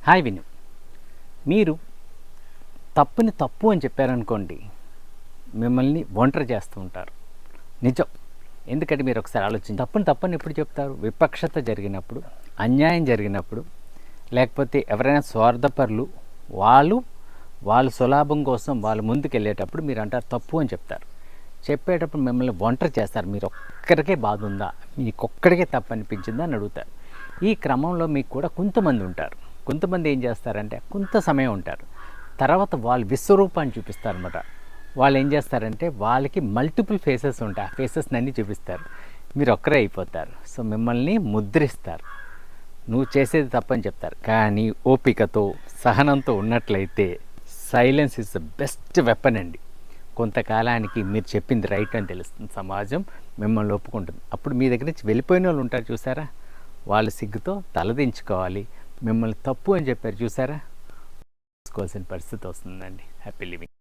Hi విను, మీరు తప్పుని తప్పు అని చెప్పారనుకోండి, మిమ్మల్ని ఒంటరి చేస్తూ ఉంటారు. నిజం. ఎందుకంటే మీరు ఒకసారి ఆలోచించి తప్పుని తప్పని ఎప్పుడు చెప్తారు? విపక్షత జరిగినప్పుడు, అన్యాయం జరిగినప్పుడు, లేకపోతే ఎవరైనా స్వార్థపరులు వాళ్ళు సులాభం కోసం వాళ్ళు ముందుకు వెళ్ళేటప్పుడు మీరు అంటారు తప్పు అని చెప్తారు. చెప్పేటప్పుడు మిమ్మల్ని ఒంటరి చేస్తారు. మీరు ఒక్కరికే బాధ ఉందా, మీకొక్కడికే తప్పు అనిపించిందా అని అడుగుతారు. ఈ క్రమంలో మీకు కూడా కొంతమంది ఉంటారు. కొంతమంది ఏం చేస్తారంటే కొంత సమయం ఉంటారు, తర్వాత వాళ్ళు విశ్వరూపాన్ని చూపిస్తారన్నమాట. వాళ్ళు ఏం చేస్తారంటే వాళ్ళకి మల్టిపుల్ ఫేసెస్ ఉంటాయి, ఆ ఫేసెస్ని అన్నీ చూపిస్తారు. మీరు ఒక్కరే అయిపోతారు. సో మిమ్మల్ని ముద్రిస్తారు, నువ్వు చేసేది తప్పని చెప్తారు. కానీ ఓపికతో సహనంతో ఉన్నట్లయితే silence is the best weapon అండి. కొంతకాలానికి మీరు చెప్పింది రైట్ అని తెలుస్తుంది, సమాజం మిమ్మల్ని ఒప్పుకుంటుంది. అప్పుడు మీ దగ్గర నుంచి వెళ్ళిపోయిన వాళ్ళు ఉంటారు చూసారా, వాళ్ళు సిగ్గుతో తలదించుకోవాలి. మిమ్మల్ని తప్పు అని చెప్పారు చూసారా, తెలుసుకోవాల్సిన పరిస్థితి వస్తుందండి. Happy living.